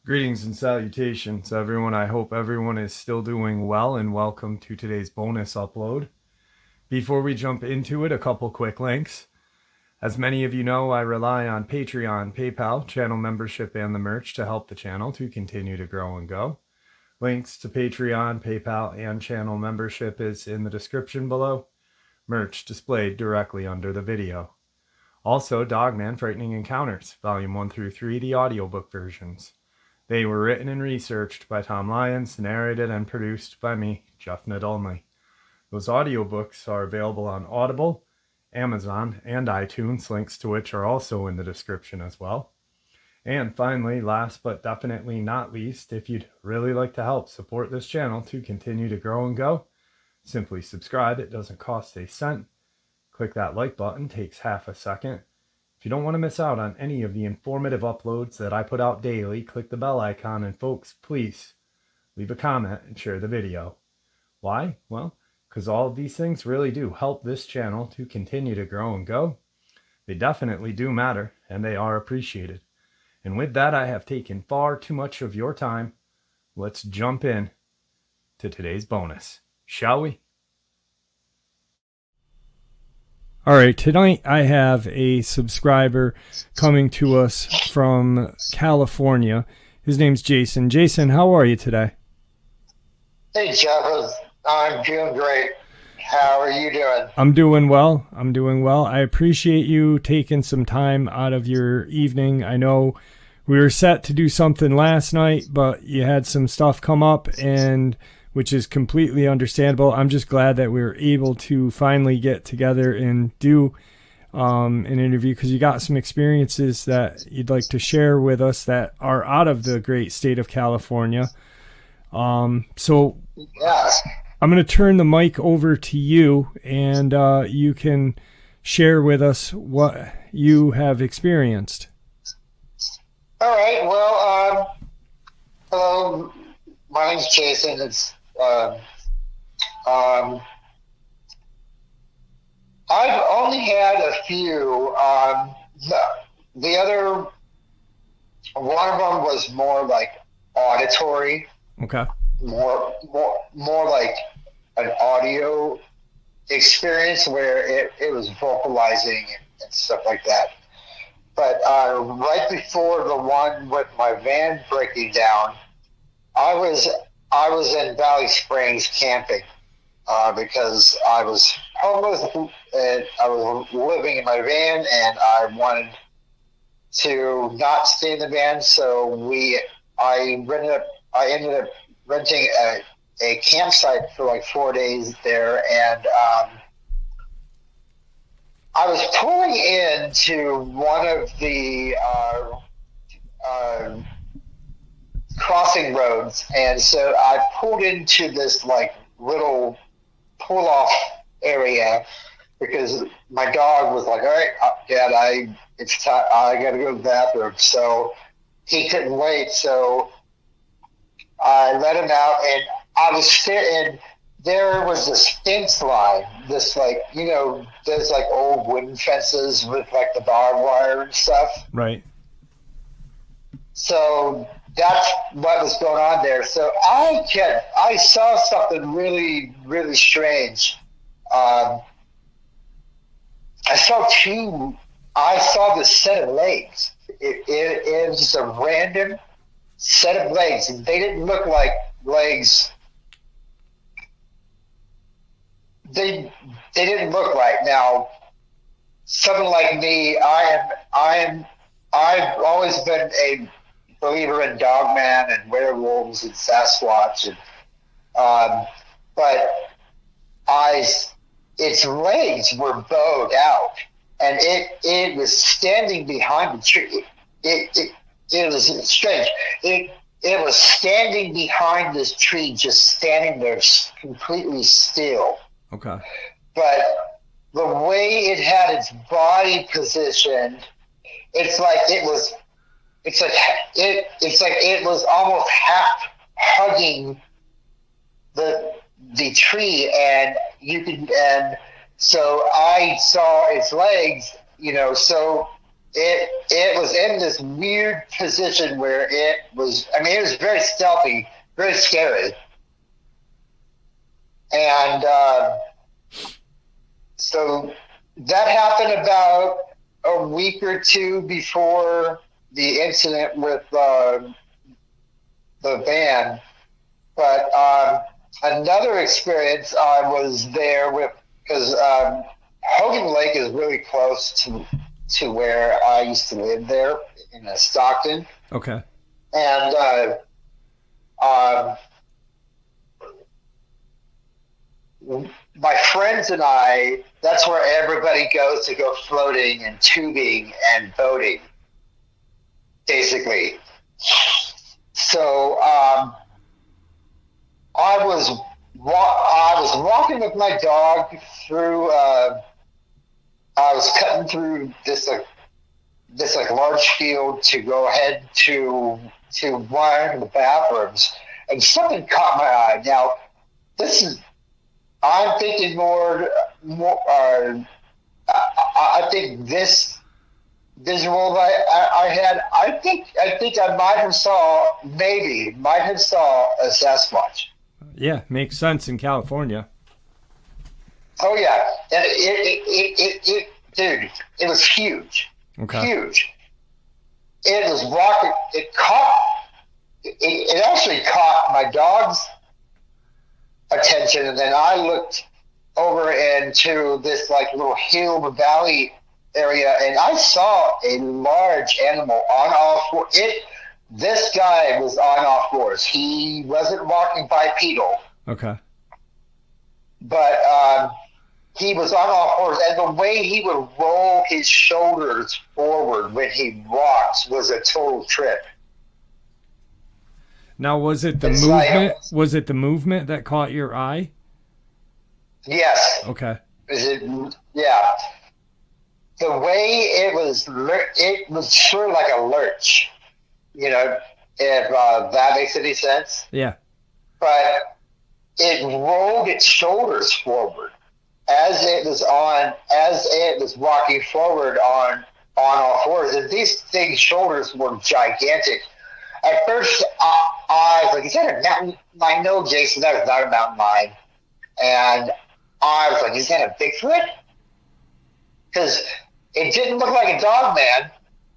Greetings and salutations, everyone. I hope everyone is still doing well, and welcome to today's bonus upload. Before we jump into it, a couple quick links. As many of you know, I rely on Patreon, PayPal, channel membership, and the merch to help the channel to continue to grow and go. Links to Patreon, PayPal, and channel membership is in the description below. Merch displayed directly under the video. Also, Dogman Frightening Encounters, Volume 1 through 3, the audiobook versions. They were written and researched by Tom Lyons, narrated and produced by me, Jeff Nadolny. Those audiobooks are available on Audible, Amazon, and iTunes, links to which are also in the description as well. And finally, last but definitely not least, if you'd really like to help support this channel to continue to grow and go, simply subscribe. It doesn't cost a cent. Click that like button, takes half a second. If you don't want to miss out on any of the informative uploads that I put out daily, click the bell icon, and folks, please leave a comment and share the video. Why? Well, because all of these things really do help this channel to continue to grow and go. They definitely do matter, and they are appreciated. And with that, I have taken far too much of your time. Let's jump in to today's bonus, shall we? All right, tonight I have a subscriber coming to us from California. His name's Jason. Jason, how are you today? Hey, Jeff. I'm doing great. How are you doing? I'm doing well. I appreciate you taking some time out of your evening. I know we were set to do something last night, but you had some stuff come up, and which is completely understandable. I'm just glad that we were able to finally get together and do an interview, because you got some experiences that you'd like to share with us that are out of the great state of California. So Yes. I'm going to turn the mic over to you, and you can share with us what you have experienced. All right. Well, hello. My name's Jason. I've only had a few. The other one of them was more like auditory. Okay. More like an audio experience where it was vocalizing and stuff like that. But right before the one with my van breaking down, I was in Valley Springs camping because I was homeless and I was living in my van, and I wanted to not stay in the van, so I ended up renting a campsite for like 4 days there, and I was pulling into one of the crossing roads, and so I pulled into this like little pull-off area because my dog was like, "All right, Dad, it's time. I got to go to the bathroom." So he couldn't wait, so I let him out, and I was sitting. There was this fence line, this like, there's like old wooden fences with like the barbed wire and stuff. Right. So that's what was going on there. So I saw something really, really strange. I saw this set of legs. It was just a random set of legs, and they didn't look like legs. They didn't look like. Now, someone like me, I've always been a believer in Dogman and werewolves and Sasquatch, and but its legs were bowed out, and it was standing behind the tree. It was strange. It was standing behind this tree, just standing there completely still. Okay. But the way it had its body positioned, it's like it was almost half hugging the tree, and So I saw its legs, so it was in this weird position where it was very stealthy, very scary. And so that happened about a week or two before the incident with the van. But another experience I was there with, because Hogan Lake is really close to where I used to live there in Stockton. Okay. And my friends and I, that's where everybody goes to go floating and tubing and boating, basically. So I was walking with my dog through. I was cutting through this large field to go ahead to one of the bathrooms, and something caught my eye. Now, I'm thinking more. I think this visual I had. I think I might have saw a Sasquatch. Yeah, makes sense in California. Oh yeah, and it dude, it was huge. Okay. Huge. It was walking. It actually caught my dog's attention, and then I looked over into this little hill valley area, and I saw a large animal on all fours. This guy was on all fours. He wasn't walking bipedal. Okay. But he was on all fours, and the way he would roll his shoulders forward when he walks was a total trip. Now, was it the movement? Was it the movement that caught your eye? Yes. Okay. Yeah. The way it was sort of like a lurch, if that makes any sense. Yeah. But it rolled its shoulders forward as it was walking forward on all fours, and these things' shoulders were gigantic. At first, I was like, "Is that a mountain?" I know, Jason, that is not a mountain lion. And I was like, "Is that a Bigfoot?" Because it didn't look like a Dogman,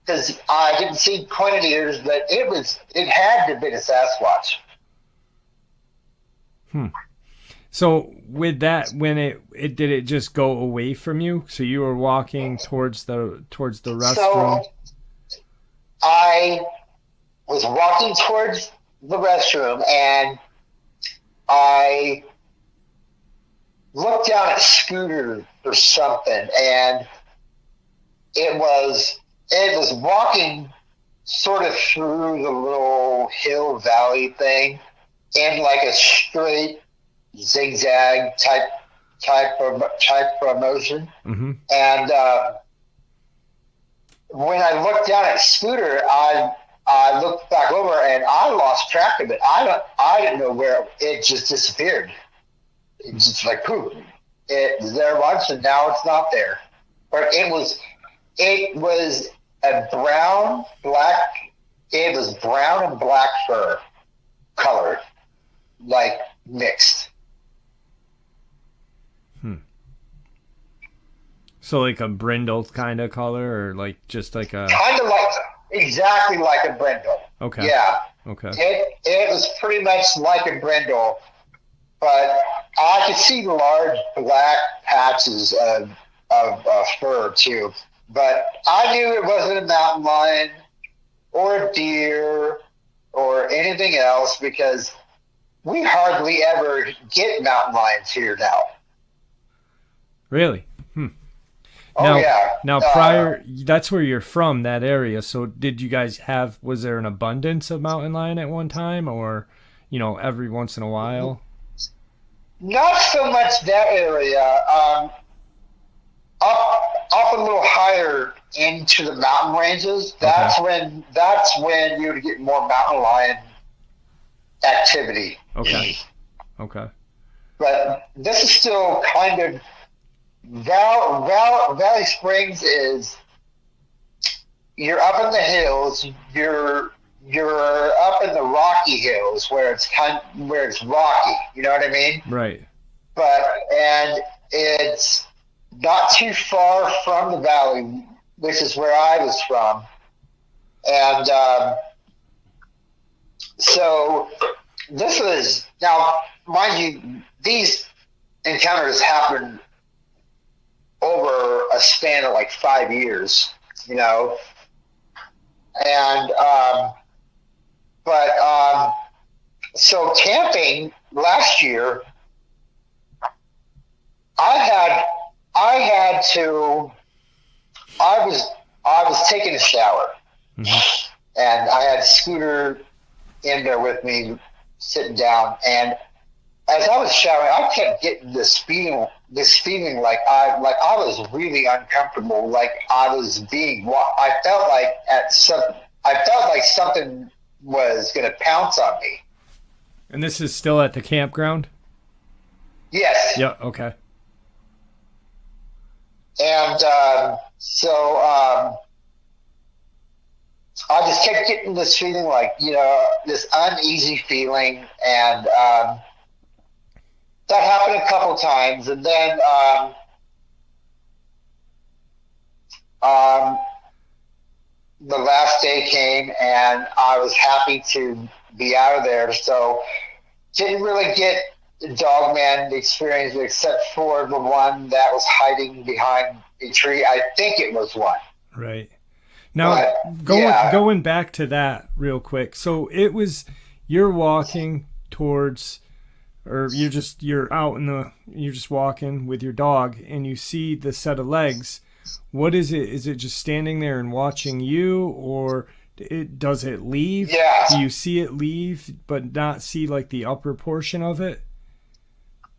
because I didn't see pointed ears, but it had to have been a Sasquatch. So with that, when it did it just go away from you? So you were walking towards the restroom. So I was walking towards the restroom, and I looked down at Scooter or something, and it was walking sort of through the little hill valley thing in like a straight zigzag type of motion. Mm-hmm. And when I looked down at Scooter, I looked back over and I lost track of it. I didn't know where it just disappeared. It's just like poof. It was there once and now it's not there. But it was a brown and black fur color, like mixed. So like a brindle kind of color, or like just like a... Kind of like, exactly like a brindle. Okay. Yeah. Okay. It was pretty much like a brindle, but I could see large black patches of fur too. But I knew it wasn't a mountain lion or a deer or anything else, because we hardly ever get mountain lions here now. Really? Oh, yeah. Now, prior, that's where you're from, that area. So did you guys was there an abundance of mountain lion at one time, or, every once in a while? Not so much that area. Up a little higher into the mountain ranges, that's when you would get more mountain lion activity. Okay. Okay. But this is still kind of Valley Springs is, you're up in the hills. You're up in the Rocky Hills where it's rocky. You know what I mean? Right. And it's not too far from the valley, which is where I was from. And so this was, now, mind you, these encounters happened over a span of like 5 years, you know. And so camping last year, I was taking a shower, and I had Scooter in there with me, sitting down, and as I was showering, I kept getting this feeling like I was really uncomfortable, like I was being. I felt like something was going to pounce on me. And this is still at the campground? Yes. Yeah. Okay. And so I just kept getting this feeling, like, you know, this uneasy feeling, and that happened a couple times, and then the last day came, and I was happy to be out of there. So didn't really get the Dogman experience except for the one that was hiding behind a tree. I think it was one. Right. Now, going back to that real quick. So you're walking towards, or you're just walking with your dog, and you see the set of legs. What is it? Is it just standing there and watching you, or does it leave? Yeah. Do you see it leave, but not see like the upper portion of it?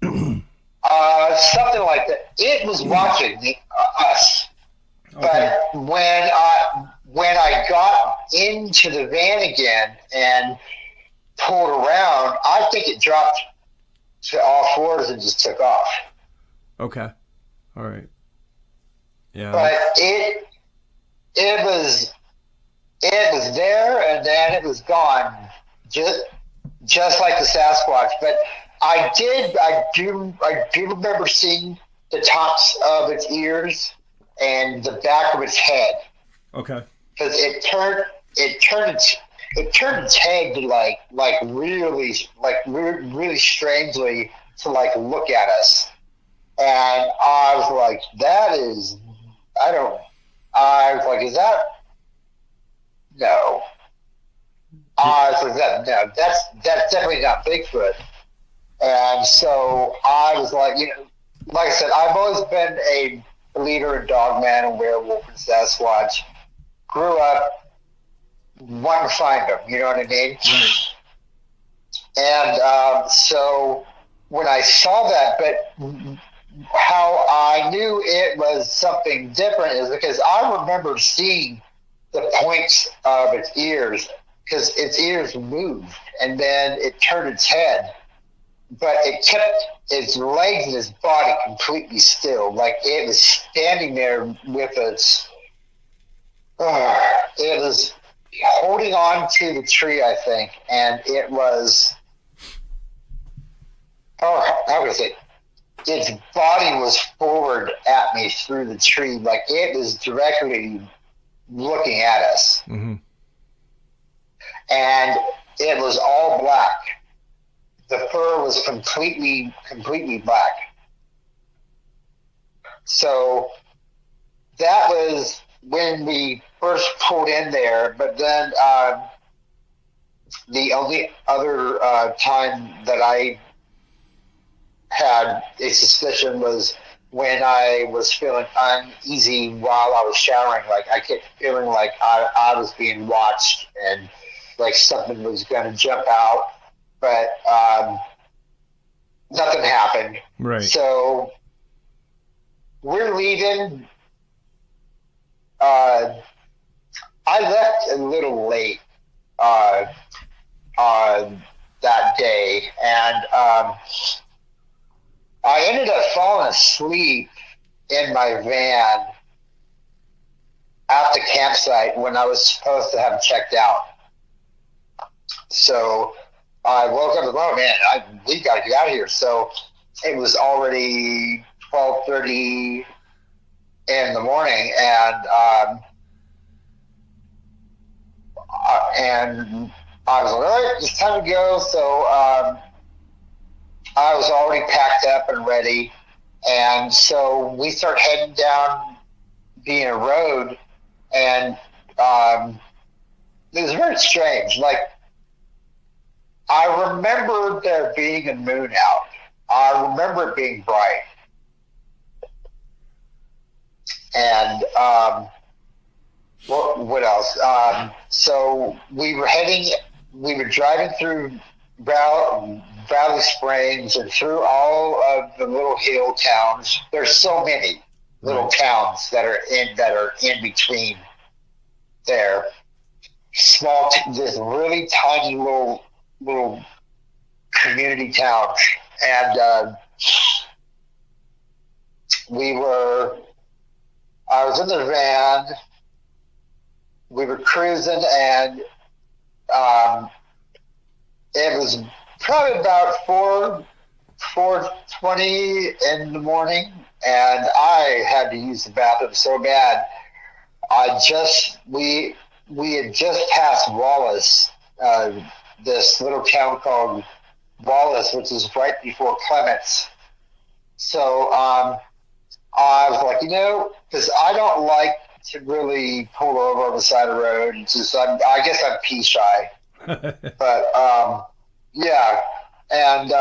Something like that. It was watching us. Okay. But when I got into the van again and pulled around, I think it dropped to all fours and just took off. Okay. All right. Yeah. But it was there, and then it was gone, just like the Sasquatch. But I do remember seeing the tops of its ears and the back of its head. Okay. Because it turned its head to like really strangely to like look at us, and I was like, is that? No. I was like, no, that's definitely not Bigfoot. And so I was like, you know, like I said, I've always been a believer in Dogman and werewolf and Sasquatch. Grew up wanting to find them, you know what I mean? Right. And so when I saw that, but how I knew it was something different is because I remember seeing the points of its ears, because its ears moved, and then it turned its head, but it kept its legs and its body completely still, like it was standing there with its it was holding on to the tree, I think, and it was how was it? Its body was forward at me through the tree, like it was directly looking at us. Mm-hmm. And it was all black. The fur was completely black. So that was when we first pulled in there. But then the only other time that I had a suspicion was when I was feeling uneasy while I was showering. Like I kept feeling like I was being watched, and like something was going to jump out, but nothing happened. Right. So we're leaving. I left a little late that day, and I ended up falling asleep in my van at the campsite when I was supposed to have checked out. So I woke up and oh man, we got to get out of here. So it was already 12:30 in the morning, and I was like, all right, it's time to go. So I was already packed up and ready, and so we start heading down being a road, and it was very strange. Like, I remember there being a moon out. I remember it being bright. And what else? So we were driving through Valley Springs and through all of the little hill towns. There's so many little towns that are in between there. Small, just really tiny little community towns, and I was in the van. We were cruising, and it was probably about 4:20 in the morning, and I had to use the bathroom so bad. We had just passed Wallace, this little town called Wallace, which is right before Clements. So I was like, because I don't like to really pull over on the side of the road. It's just, I guess I'm pee shy. But yeah, and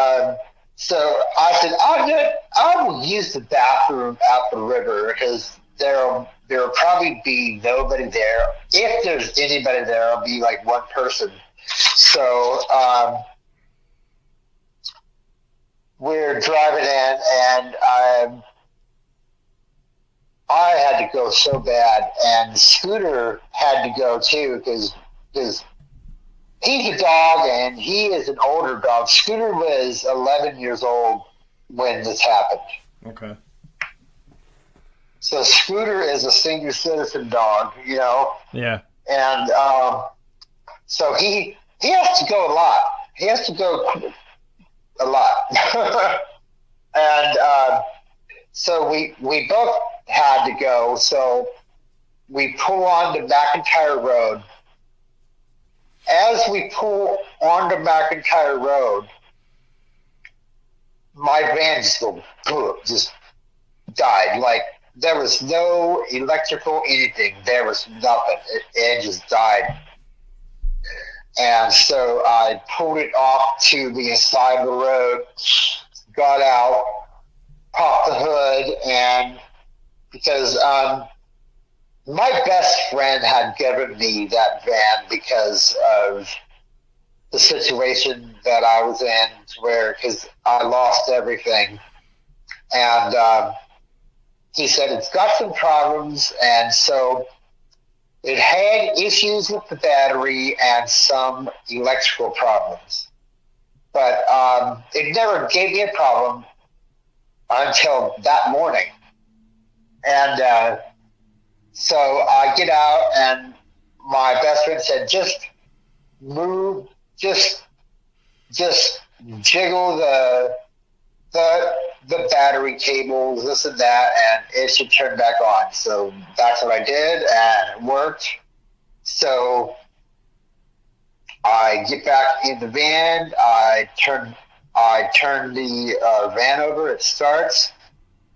so I said, I will use the bathroom at the river because there will probably be nobody there. If there's anybody there, it'll be like one person. So we're driving in, and I had to go so bad, and Scooter had to go too because he's a dog, and he is an older dog. Scooter was 11 years old when this happened. Okay. So Scooter is a senior citizen dog, Yeah. And so he has to go a lot. He has to go a lot. And so we both had to go. So we pull on to McIntyre Road. As we pull onto McIntyre Road, my van just died. Like, there was no electrical anything. There was nothing. It just died. And so I pulled it off to the side of the road, got out, popped the hood, and because my best friend had given me that van because of the situation that I was in, because I lost everything. And he said it's got some problems, and so it had issues with the battery and some electrical problems. But it never gave me a problem until that morning. And so I get out, and my best friend said, just move, just jiggle the battery cables, this and that, and it should turn back on. So that's what I did, and it worked. So I get back in the van, I turn the van over, it starts,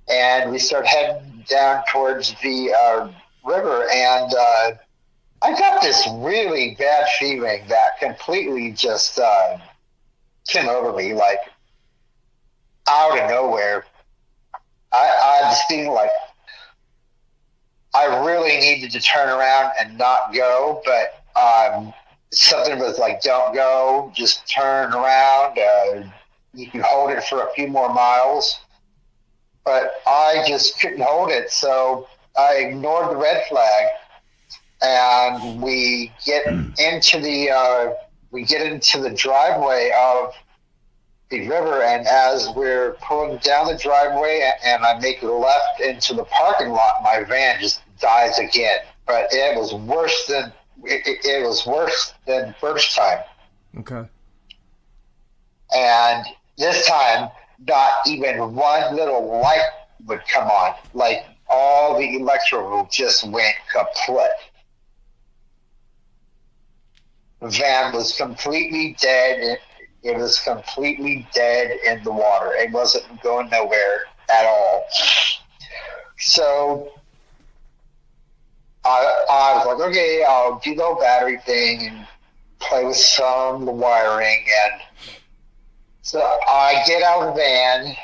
and we start heading down towards the river, and I got this really bad feeling that completely just came over me, like out of nowhere. I was feeling like I really needed to turn around and not go, but something was like, don't go, just turn around. You can hold it for a few more miles. But I just couldn't hold it, so I ignored the red flag, and we get into the driveway of the river, and as we're pulling down the driveway and I make a left into the parking lot, my van just dies again. But it was worse than it was worse than first time. Okay. And this time, not even one little light would come on. Like, all the electrical just went kaput. The van was completely dead. It was completely dead in the water. It wasn't going nowhere at all. So I was like, okay, I'll do the whole battery thing and play with some of the wiring. And so I get out of the van,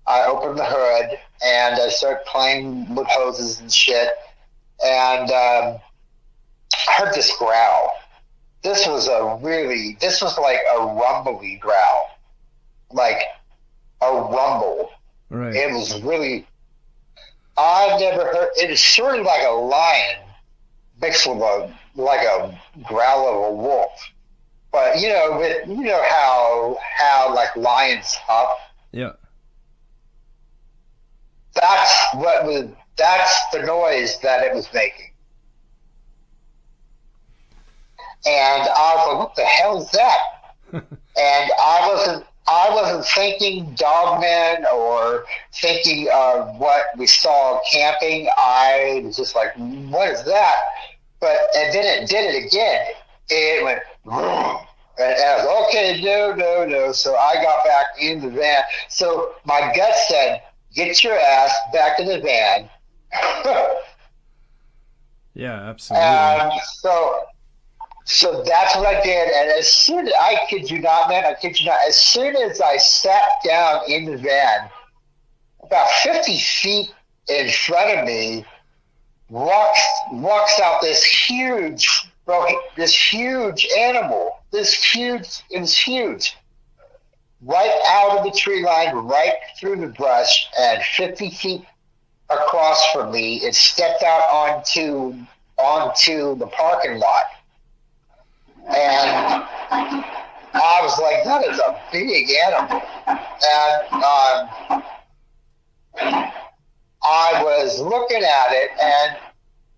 I open the hood, and I start playing with hoses and shit. And I heard this growl. This was like a rumbly growl. Like a rumble. Right. It was really, I've never heard, it is sort of like a lion mixed with like a growl of a wolf. But you know how like lions huff? Yeah. That's the noise that it was making. And I was like, what the hell is that? And I wasn't thinking Dogman or thinking of what we saw camping. I was just like, what is that? And then it did it again. It went, vroom. And I was okay, no. So I got back in the van. So my gut said, get your ass back in the van. Yeah, absolutely. So that's what I did. And as soon as, I kid you not, man, as soon as I sat down in the van, about 50 feet in front of me, walks out this huge animal. It was huge. Right out of the tree line, right through the brush, and 50 feet across from me, it stepped out onto the parking lot. And I was like, that is a big animal. And I was looking at it, and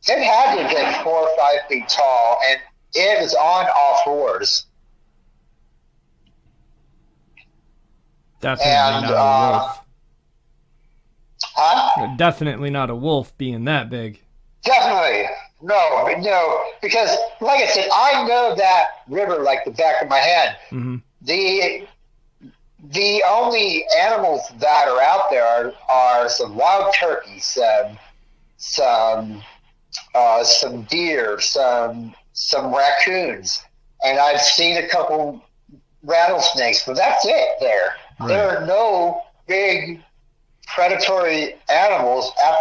it had to have been 4 or 5 feet tall, and it was on all fours. Definitely not a wolf. Huh? Definitely not a wolf being that big. Definitely. No, because like I said, I know that river like the back of my hand. Mm-hmm. The only animals that are out there are some wild turkeys, some deer, some raccoons, and I've seen a couple rattlesnakes, but that's it there. Right. There are no big predatory animals at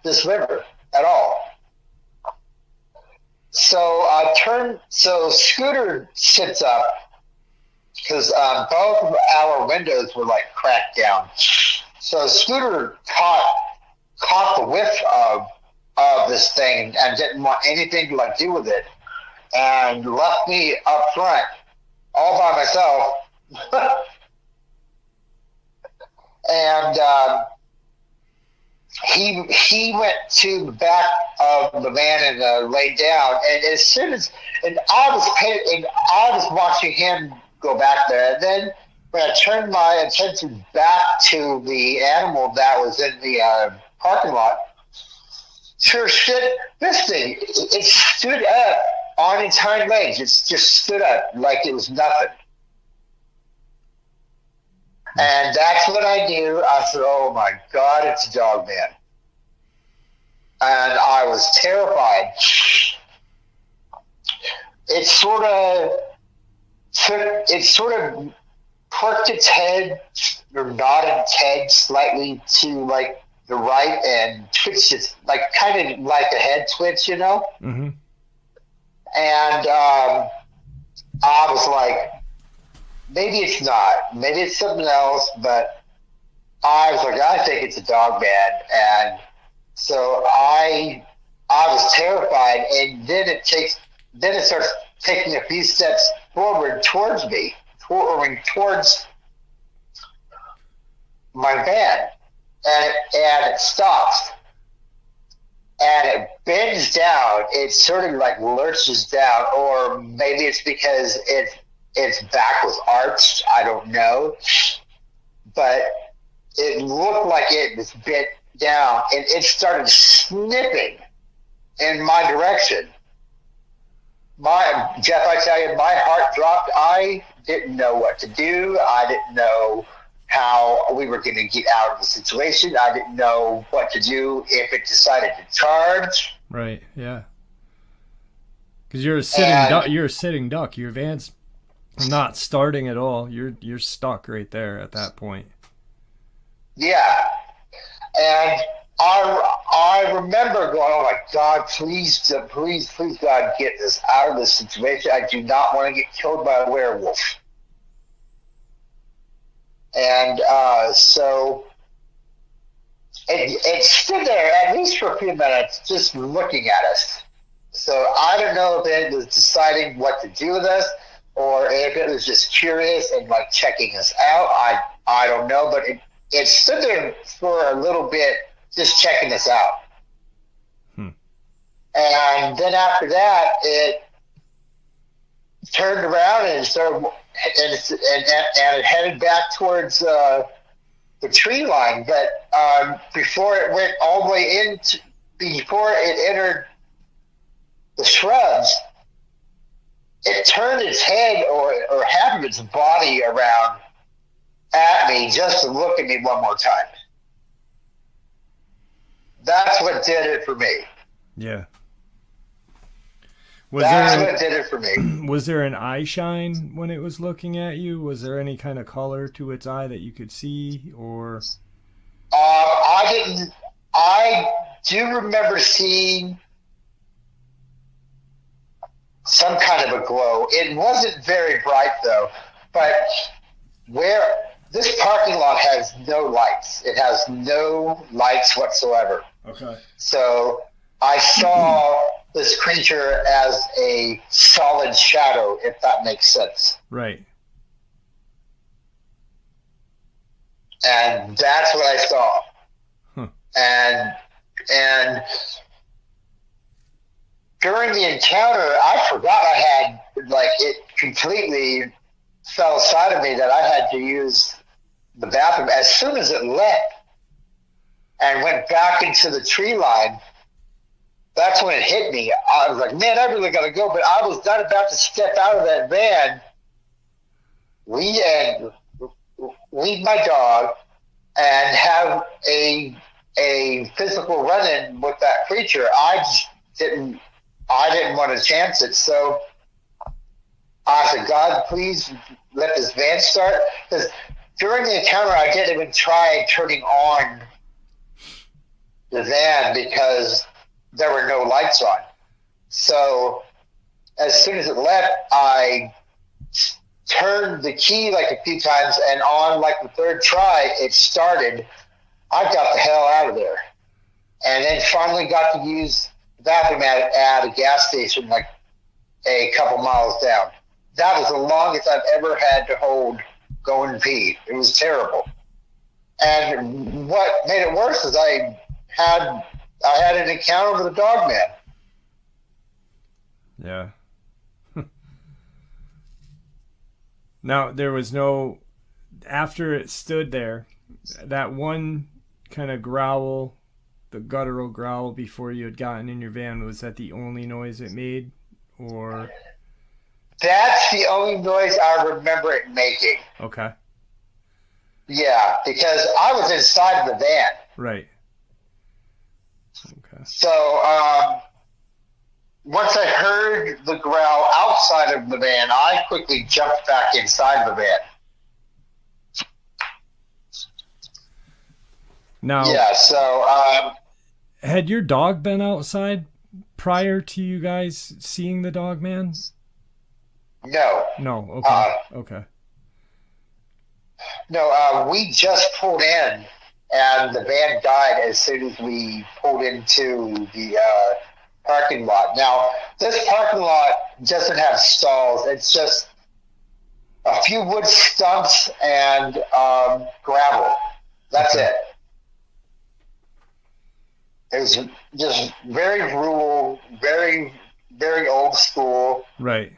this river at all. So Scooter sits up because both of our windows were like cracked down. So Scooter caught the whiff of this thing and didn't want anything to like do with it, and left me up front all by myself. And he went to the back of the van and laid down. And as soon as I was watching him go back there. And then when I turned my attention back to the animal that was in the parking lot, sure shit, this thing, it stood up on its hind legs. It just stood up like it was nothing. And that's what I knew. I said, oh my God, it's a Dogman. And I was terrified. It sort of perked its head, or nodded its head slightly to like the right and twitched its, like kind of like a head twitch, you know? Mm-hmm. And I was like, maybe it's not. Maybe it's something else, but I was like, I think it's a Dogman. And so I was terrified, and then it starts taking a few steps forward towards me. towards my van, and it stops, and it bends down. It sort of like lurches down, or maybe it's because its back was arched. I don't know, but it looked like it was bent down, and it started snipping in my direction. Jeff, I tell you, my heart dropped. I didn't know what to do. I didn't know how we were going to get out of the situation. I didn't know what to do if it decided to charge. Right. Yeah. Because you're a sitting duck. Your van's not starting at all. You're stuck right there at that point. Yeah. And I remember going, oh my God, please, God, get us out of this situation. I do not want to get killed by a werewolf. And so it stood there at least for a few minutes just looking at us. So I don't know if it was deciding what to do with us or if it was just curious and like checking us out. I don't know, but it stood there for a little bit just checking us out. And then after that, it turned around and started, and it headed back towards the tree line. But before it went all the way before it entered the shrubs, it turned its head or half of its body around at me just to look at me one more time. That's what did it for me. Yeah. That's what did it for me. Was there an eye shine when it was looking at you? Was there any kind of color to its eye that you could see, or? I didn't. I do remember seeing some kind of a glow. It wasn't very bright though, but where this parking lot has no lights. It has no lights whatsoever. Okay. So I saw this creature as a solid shadow, if that makes sense. Right. And that's what I saw. Huh. And during the encounter, I forgot I had, like, it completely fell aside of me that I had to use the bathroom. As soon as it left and went back into the tree line, that's when it hit me. I was like, man, I really got to go. But I was not about to step out of that van, lead my dog, and have a physical run-in with that creature. I didn't want to chance it. So I said, God, please let this van start. Because during the encounter, I didn't even try turning on the van because there were no lights on. So as soon as it left, I turned the key like a few times, and on like the third try, it started. I got the hell out of there. And then finally got to use the bathroom at a gas station like a couple miles down. That was the longest I've ever had to hold going to pee. It was terrible. And what made it worse is I had an encounter with a Dogman. Yeah. Now, there was no, after it stood there, that one kind of growl, the guttural growl before you had gotten in your van, was that the only noise it made? Or? That's the only noise I remember it making. Okay. Yeah, because I was inside of the van. Right. Okay. So, once I heard the growl outside of the van, I quickly jumped back inside the van. Now, yeah, so had your dog been outside prior to you guys seeing the Dogman? No. No. Okay. Okay. No, we just pulled in, and the van died as soon as we pulled into the parking lot. Now, this parking lot doesn't have stalls. It's just a few wood stumps and gravel. That's it. It was just very rural, very, very old school. Right.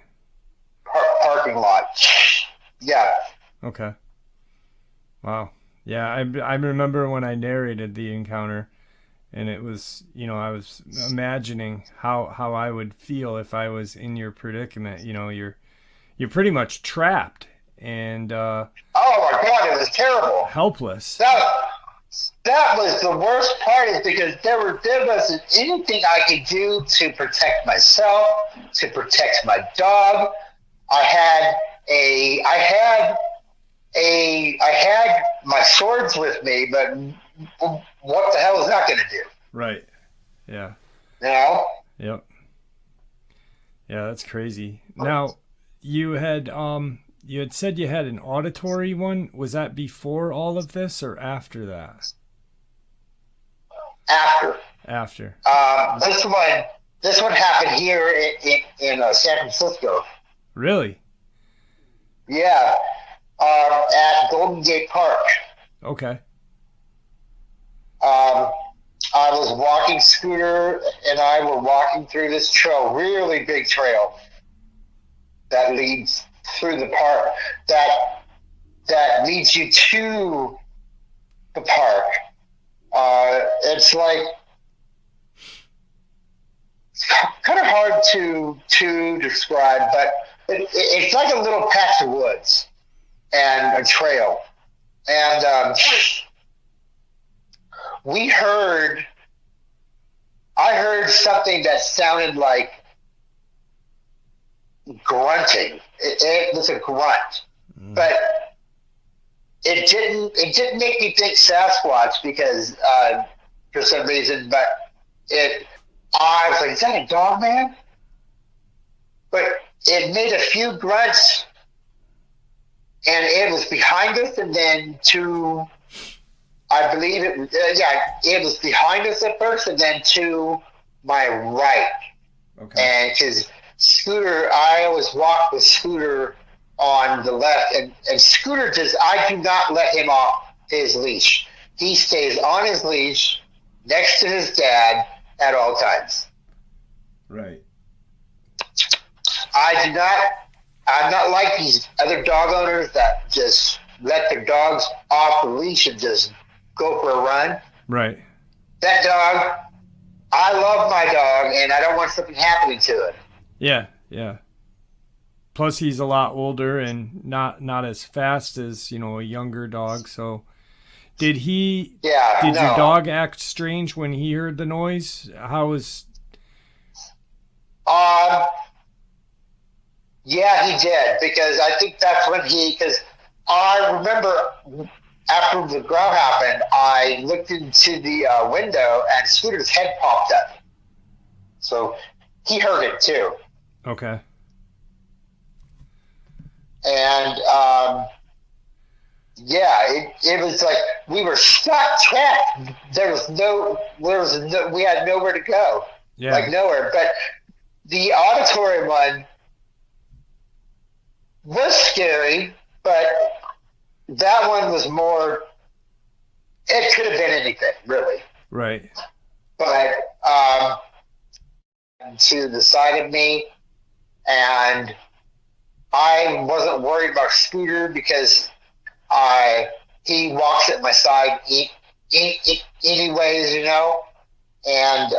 Parking lot. Yeah. Okay. Wow. Yeah, I remember when I narrated the encounter, and it was, I was imagining how I would feel if I was in your predicament. You're pretty much trapped and oh my God, it was terrible. Helpless. That was the worst part, is because there wasn't anything I could do to protect myself, to protect my dog. I had my swords with me, but what the hell was that going to do? Right. Yeah. Yep. Yeah, that's crazy. Now, you had said you had an auditory one. Was that before all of this or after that? After. This one happened here in San Francisco. Really? Yeah. At Golden Gate Park. Okay. I was walking, Scooter and I were walking through this trail, really big trail that leads through the park, that leads you to the park. It's like, it's kind of hard to describe, but it's like a little patch of woods and a trail. And I heard something that sounded like grunting. It was a grunt, but it didn't make me think Sasquatch, because for some reason, but I was like, is that a Dogman? But it made a few grunts, and it was behind us, and then I believe it was behind us at first, and then to my right. Okay. And because Scooter, I always walk with Scooter on the left, and Scooter I do not let him off his leash. He stays on his leash next to his dad at all times. Right. I'm not like these other dog owners that just let their dogs off the leash and just go for a run. Right. That dog, I love my dog, and I don't want something happening to it. Yeah, yeah. Plus, he's a lot older and not as fast as, a younger dog. So, did your dog act strange when he heard the noise? How was? Yeah, he did, because I think that's when because I remember after the growl happened, I looked into the window and Scooter's head popped up. So he heard it too. Okay. And it was like we were stuck trapped. We had nowhere to go. Yeah. Like nowhere. But the auditory one was scary, but that one was more, it could have been anything, really. Right. But to the side of me, and I wasn't worried about Scooter because he walks at my side anyways, and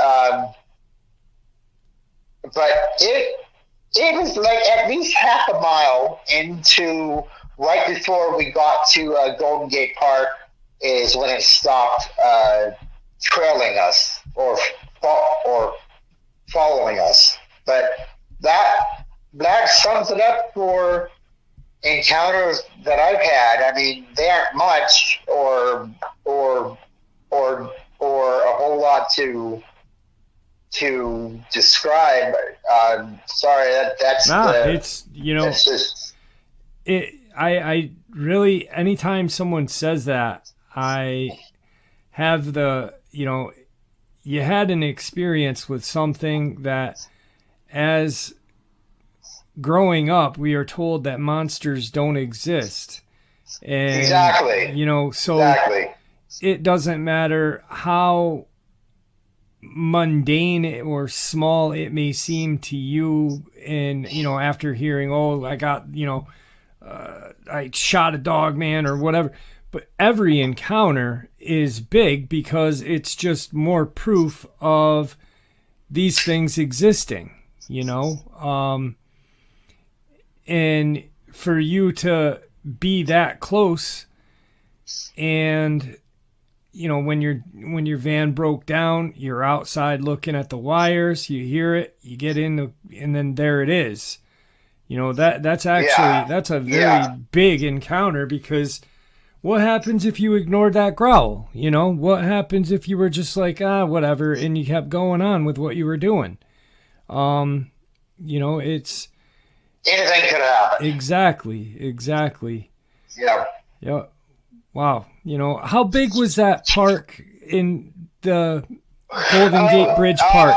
but it was like at least half a mile into, right before we got to Golden Gate Park, is when it stopped trailing us or following us. But that sums it up for encounters that I've had. I mean, they aren't much or a whole lot to describe. Sorry, that's it's it's just I really, anytime someone says that, I have you had an experience with something that as growing up, we are told that monsters don't exist. And, Exactly. So Exactly. it doesn't matter how mundane or small it may seem to you. And, after hearing, I got, I shot a Dogman or whatever. But every encounter is big because it's just more proof of these things existing, and for you to be that close, and when your van broke down, you're outside looking at the wires, you hear it, you get in and then there it is. That's a very big encounter, because what happens if you ignored that growl? What happens if you were just like, whatever, and you kept going on with what you were doing? It's Anything could happen. Exactly. Yeah. Yeah. Wow. How big was that park in the Golden Gate Bridge Park?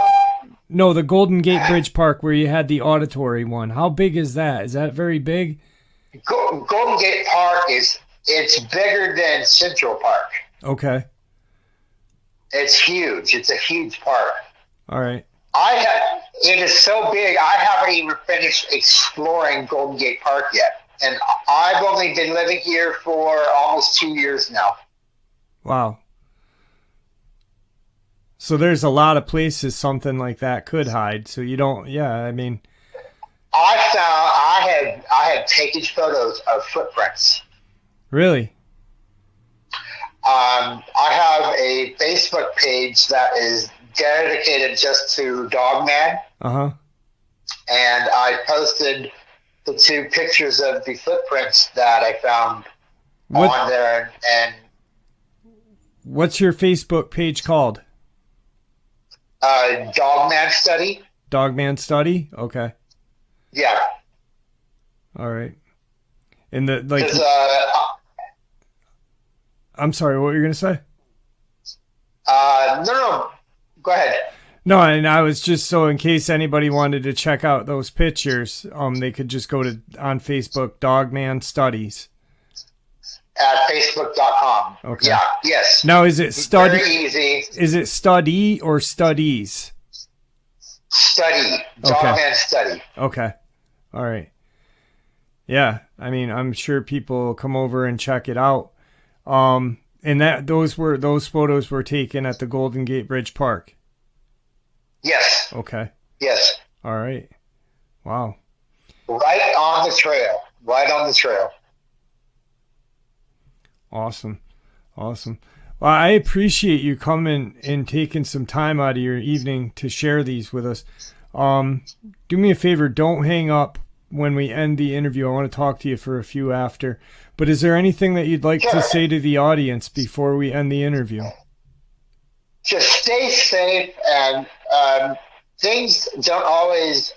No, the Golden Gate Bridge Park where you had the Auditory one. How big is that? Is that very big? Golden Gate Park it's bigger than Central Park. Okay. It's huge. It's a huge park. All right. It is so big, I haven't even finished exploring Golden Gate Park yet. And I've only been living here for almost 2 years now. Wow. So there's a lot of places something like that could hide. So you don't, I had taken photos of footprints. Really? I have a Facebook page that is dedicated just to Dogman. Uh-huh. And I posted the 2 pictures of the footprints that I found on there. And what's your Facebook page called? Dogman Study. Dogman Study? Okay. Yeah. All right. And I'm sorry, what were you going to say? No. Go ahead. No, and I was just, so in case anybody wanted to check out those pictures, they could just go on Facebook, Dogman Studies. At facebook.com. Okay. Yeah, yes. Now, is it study? Very easy. Is it study or studies? Study. Dogman Study. Okay. All right. Yeah, I'm sure people will come over and check it out. And those photos were taken at the Golden Gate Bridge Park. Yes. Okay. Yes. All right. Wow. Right on the trail. Awesome. Well, I appreciate you coming and taking some time out of your evening to share these with us. Do me a favor, don't hang up when we end the interview. I want to talk to you for a few after. But is there anything that you'd like to say to the audience before we end the interview? Just stay safe, and things aren't always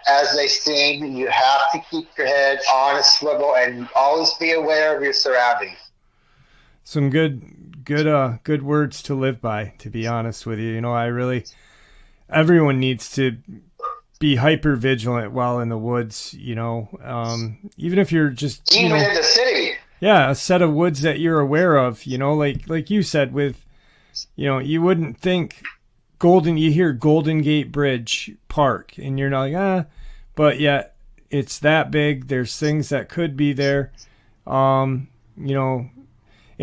as they seem. You have to keep your head on a swivel and always be aware of your surroundings. Some good words to live by, to be honest with you. Everyone needs to be hyper vigilant while in the woods, even if you're just, even in the city. Yeah, a set of woods that you're aware of, like you said, with, you wouldn't think you hear Golden Gate Bridge Park and you're not like, but yet it's that big. There's things that could be there. And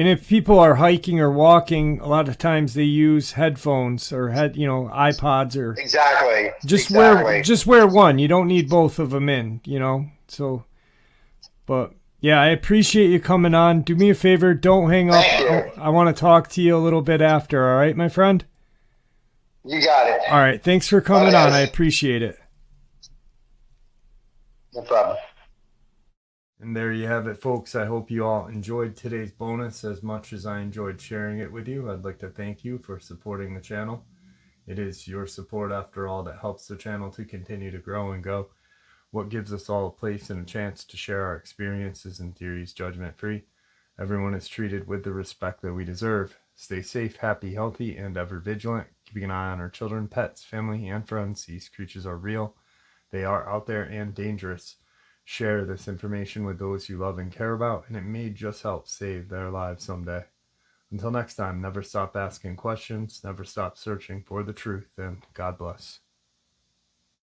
if people are hiking or walking, a lot of times they use headphones or iPods or exactly. Just wear one. You don't need both of them in, So, but yeah, I appreciate you coming on. Do me a favor, don't hang up. I want to talk to you a little bit after. All right, my friend. You got it. All right, thanks for coming on. I appreciate it. No problem. And there you have it, folks. I hope you all enjoyed today's bonus as much as I enjoyed sharing it with you. I'd like to thank you for supporting the channel. It is your support, after all, that helps the channel to continue to grow and go. What gives us all a place and a chance to share our experiences and theories judgment-free. Everyone is treated with the respect that we deserve. Stay safe, happy, healthy, and ever vigilant. Keeping an eye on our children, pets, family, and friends. These creatures are real. They are out there and dangerous. Share this information with those you love and care about, and it may just help save their lives someday. Until next time, never stop asking questions, never stop searching for the truth, and God bless.